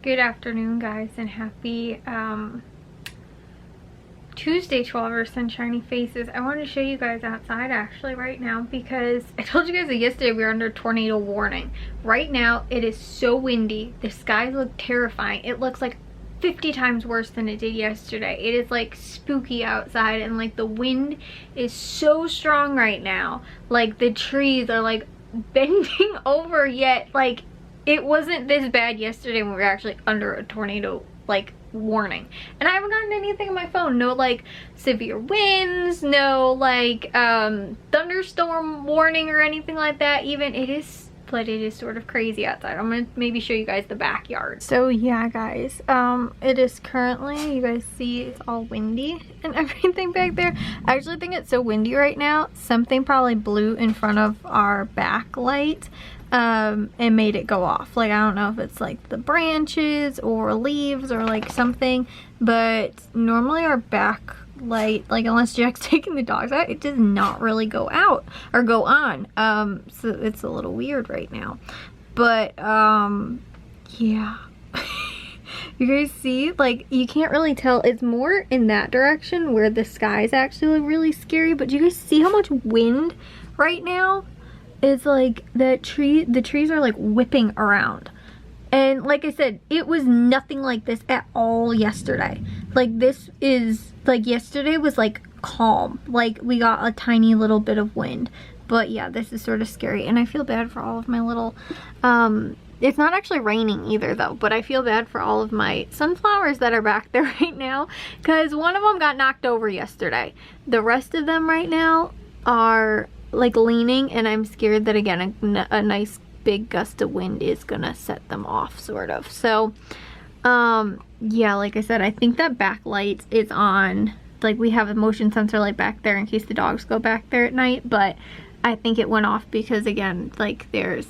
Good afternoon, guys, and happy Tuesday to all of our sunshiny faces. I want to show you guys outside actually right now because I told you guys that yesterday we were under tornado warning. Right now it is so windy. The skies look terrifying. It looks like 50 times worse than it did yesterday. It is like spooky outside, and like the wind is so strong right now. Like the trees are like bending over, yet like it wasn't this bad yesterday when we were actually under a tornado like warning. And I haven't gotten anything on my phone. No like severe winds, no like thunderstorm warning or anything like that even. But it is sort of crazy outside. I'm gonna maybe show you guys the backyard. So yeah, guys, it is currently, you guys see it's all windy and everything back there. I actually think it's so windy right now, something probably blew in front of our backlight and made it go off. Like, I don't know if it's like the branches or leaves or like something, but normally our backlight, like unless Jack's taking the dogs out, it does not really go out or go on. So it's a little weird right now, but yeah. You guys see, like, you can't really tell. It's more in that direction where the skies actually look really scary, but do you guys see how much wind right now? It's like the trees are like whipping around. And like I said, it was nothing like this at all yesterday. Like, this is, like, yesterday was like calm. Like, we got a tiny little bit of wind. But yeah, this is sort of scary. And I feel bad for all of my little, it's not actually raining either though, but I feel bad for all of my sunflowers that are back there right now, because one of them got knocked over yesterday. The rest of them right now are like leaning, and I'm scared that again a nice big gust of wind is gonna set them off, sort of. So yeah, like I said, I think that backlight is on. Like, we have a motion sensor light back there in case the dogs go back there at night, but I think it went off because again, like, there's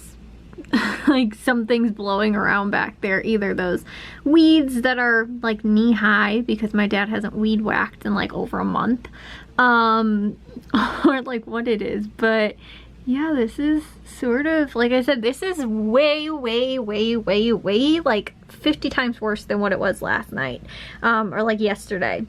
like something's blowing around back there, either those weeds that are like knee high because my dad hasn't weed whacked in like over a month, or like what it is. But yeah, this is sort of, like I said, this is way like 50 times worse than what it was last night, or like yesterday.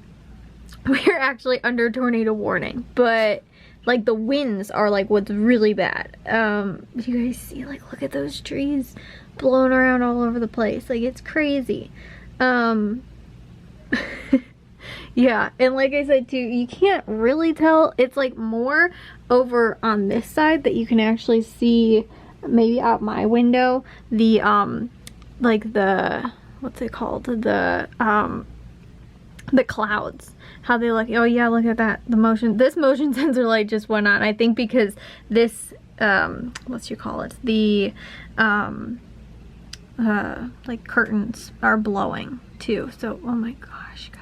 We're actually under tornado warning, but like the winds are like what's really bad. You guys see, like, look at those trees blowing around all over the place. Like, it's crazy. Yeah, and like I said too, you can't really tell. It's like more over on this side that you can actually see, maybe out my window, the like the, what's it called, the clouds, how they look. Oh yeah, look at that. This motion sensor light just went on, I think because this what you call it, the like curtains are blowing too. So oh my gosh, guys.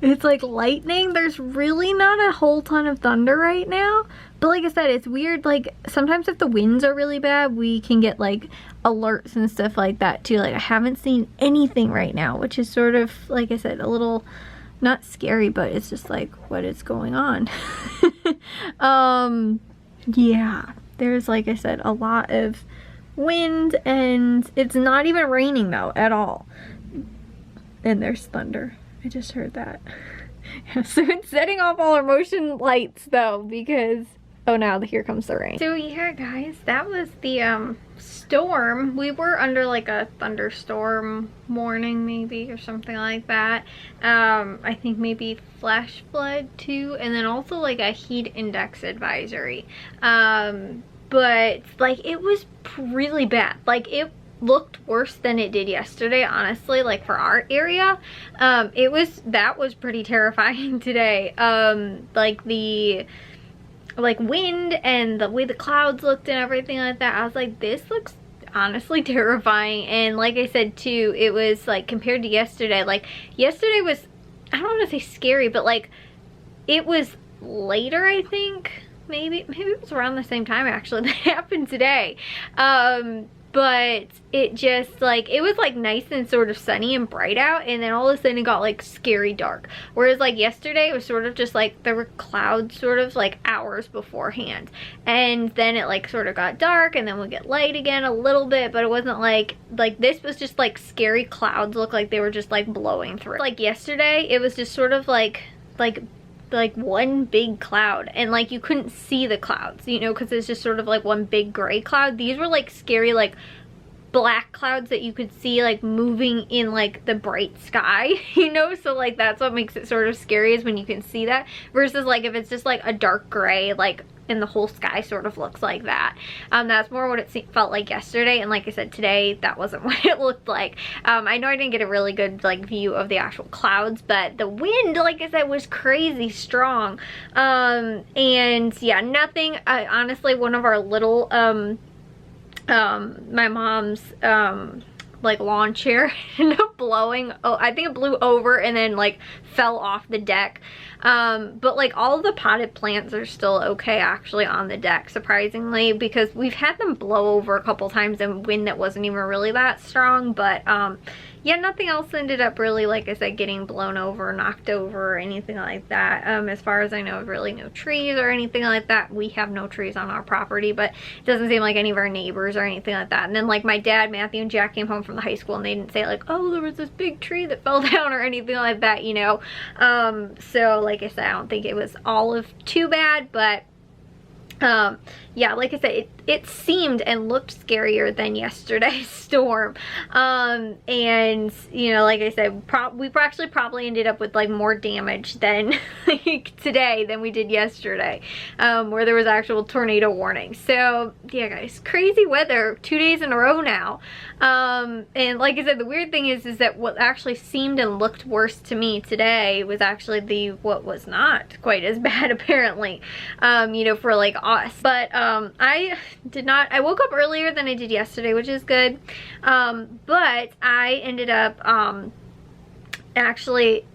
It's like lightning. There's really not a whole ton of thunder right now, but like I said, it's weird. Like, sometimes if the winds are really bad, we can get like alerts and stuff like that too. Like, I haven't seen anything right now, which is sort of, like I said, a little not scary, but it's just like, what is going on? Yeah, there's, like I said, a lot of wind, and it's not even raining though at all. And there's thunder. I just heard that. Yeah, so it's setting off all our motion lights though, because oh, now here comes the rain. So yeah, guys, that was the storm. We were under like a thunderstorm warning maybe, or something like that. I think maybe flash flood too, and then also like a heat index advisory. But like, it was really bad. Like, it looked worse than it did yesterday, honestly, like for our area. That was pretty terrifying today. Like the wind and the way the clouds looked and everything like that, I was like, this looks honestly terrifying. And like I said too, it was like, compared to yesterday, like yesterday was, I don't want to say scary, but like it was later, I think. Maybe it was around the same time actually that happened today. but it just like, it was like nice and sort of sunny and bright out, and then all of a sudden it got like scary dark. Whereas like yesterday it was sort of just like there were clouds sort of like hours beforehand, and then it like sort of got dark and then would get light again a little bit, but it wasn't like this was just like scary clouds, looked like they were just like blowing through. Like yesterday it was just sort of like one big cloud, and like you couldn't see the clouds, you know, because it's just sort of like one big gray cloud. These were like scary like black clouds that you could see like moving in like the bright sky, you know, so like that's what makes it sort of scary, is when you can see that, versus like if it's just like a dark gray like and the whole sky sort of looks like that. That's more what it felt like yesterday, and like I said, today that wasn't what it looked like. I know I didn't get a really good like view of the actual clouds, but the wind, like I said, was crazy strong. And yeah, nothing, honestly, one of our little my mom's like lawn chair ended up blowing. Oh, I think it blew over and then like fell off the deck. But like all of the potted plants are still okay actually on the deck, surprisingly, because we've had them blow over a couple times in wind that wasn't even really that strong. But yeah, nothing else ended up really, like I said, getting blown over, knocked over, or anything like that. As far as I know, really no trees or anything like that. We have no trees on our property, but it doesn't seem like any of our neighbors or anything like that. And then like my dad, Matthew, and Jack came home from the high school, and they didn't say like, oh, there was this big tree that fell down or anything like that, you know. So like I said, I don't think it was all of too bad, but yeah, like I said, it seemed and looked scarier than yesterday's storm. And you know, like I said, we actually probably ended up with like more damage than like today than we did yesterday, where there was actual tornado warning. So yeah, guys, crazy weather 2 days in a row now. And like I said, the weird thing is that what actually seemed and looked worse to me today was actually what was not quite as bad, apparently, you know, for like us. But I woke up earlier than I did yesterday, which is good. But I ended up actually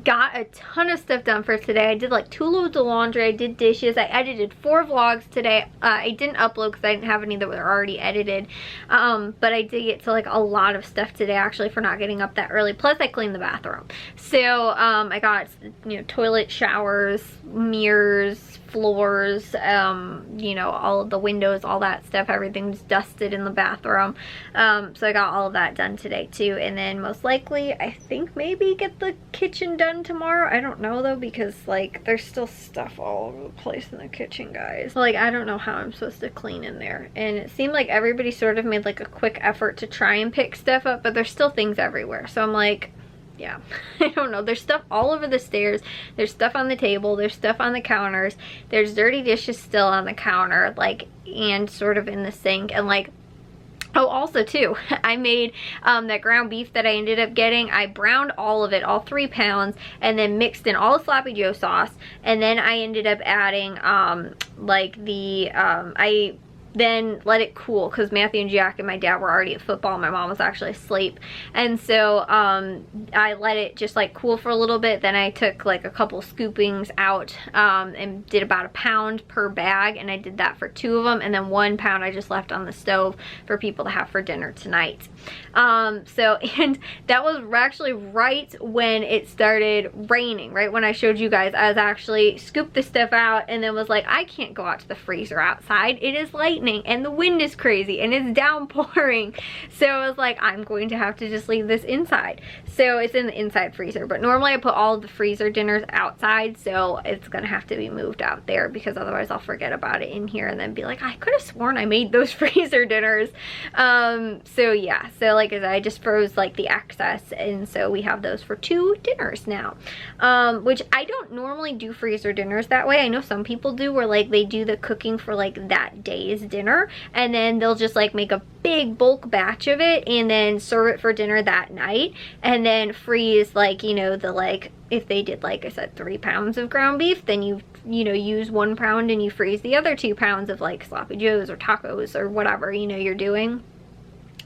got a ton of stuff done for today. I did like 2 loads of laundry, I did dishes, I edited 4 vlogs today. I didn't upload because I didn't have any that were already edited, but I did get to like a lot of stuff today actually for not getting up that early. Plus I cleaned the bathroom, so I got, you know, toilet, showers, mirrors, floors, you know, all of the windows, all that stuff, everything's dusted in the bathroom. So I got all of that done today too, and then most likely I think maybe get the kitchen done tomorrow. I don't know though, because like there's still stuff all over the place in the kitchen, guys. Like I don't know how I'm supposed to clean in there, and it seemed like everybody sort of made like a quick effort to try and pick stuff up, but there's still things everywhere. So I'm like, yeah, I don't know. There's stuff all over the stairs, there's stuff on the table, there's stuff on the counters, there's dirty dishes still on the counter, like, and sort of in the sink. And like, oh, also too, I made that ground beef that I ended up getting. I browned all of it, all 3 pounds, and then mixed in all the sloppy joe sauce, and then I ended up adding like the I then let it cool, because Matthew and Jack and my dad were already at football. My mom was actually asleep, and so I let it just like cool for a little bit. Then I took like a couple scoopings out and did about 1 pound per bag, and I did that for 2 of them, and then 1 pound I just left on the stove for people to have for dinner tonight. So, and that was actually right when it started raining, right when I showed you guys. I was actually scooped the stuff out and then was like, I can't go out to the freezer outside, it is lightning and the wind is crazy and it's downpouring. So I was like, I'm going to have to just leave this inside. So it's in the inside freezer, but normally I put all of the freezer dinners outside, so it's gonna have to be moved out there, because otherwise I'll forget about it in here and then be like, I could have sworn I made those freezer dinners. So yeah, so like I said, I just froze like the excess, and so we have those for 2 dinners now, which I don't normally do freezer dinners that way. I know some people do, where like they do the cooking for like that day's dinner, and then they'll just like make a big bulk batch of it and then serve it for dinner that night, and then freeze, like, you know, the, like, if they did, like I said, 3 pounds of ground beef, then you know, use 1 pound and you freeze the other 2 pounds of like sloppy joes or tacos or whatever, you know, you're doing.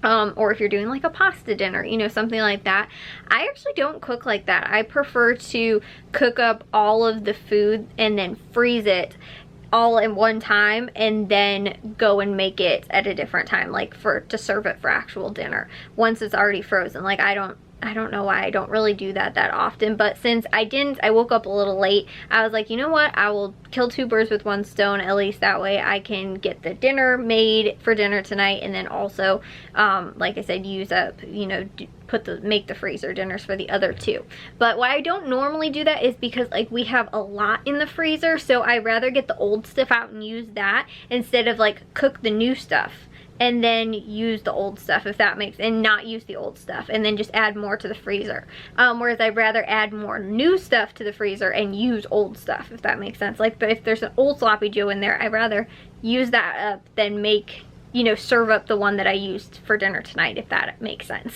Or if you're doing like a pasta dinner, you know, something like that. I actually don't cook like that. I prefer to cook up all of the food and then freeze it all in one time and then go and make it at a different time, like to serve it for actual dinner once it's already frozen. Like I don't know why I don't really do that often, but since I woke up a little late, I was like, you know what, I will kill two birds with one stone. At least that way I can get the dinner made for dinner tonight, and then also like I said, use up, you know, make the freezer dinners for the other two. But why I don't normally do that is because like we have a lot in the freezer, so I rather get the old stuff out and use that instead of like cook the new stuff and then use the old stuff, if that makes, and not use the old stuff and then just add more to the freezer. Whereas I'd rather add more new stuff to the freezer and use old stuff, if that makes sense. Like, but if there's an old sloppy joe in there, I'd rather use that up than make, you know, serve up the one that I used for dinner tonight, if that makes sense.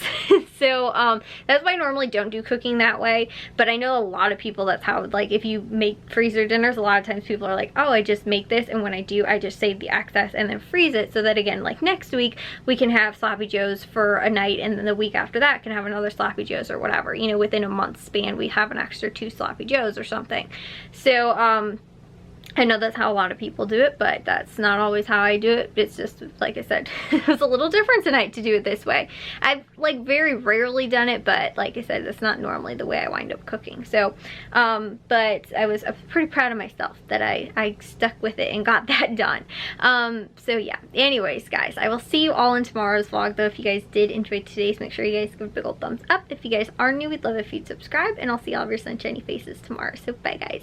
So that's why I normally don't do cooking that way, but I know a lot of people, that's how, like, if you make freezer dinners, a lot of times people are like, oh, I just make this, and when I do, I just save the excess and then freeze it, so that again, like next week we can have sloppy joes for a night, and then the week after that can have another sloppy joes or whatever, you know, within a month span we have an extra 2 sloppy joes or something. So I know that's how a lot of people do it, but that's not always how I do it. It's just, like I said, it was a little different tonight to do it this way. I've like very rarely done it, but like I said, that's not normally the way I wind up cooking. So, but I was pretty proud of myself that I stuck with it and got that done. So yeah, anyways guys, I will see you all in tomorrow's vlog though. If you guys did enjoy today's, make sure you guys give a big old thumbs up. If you guys are new, we'd love if you'd subscribe, and I'll see all of your sunshiny faces tomorrow. So bye guys.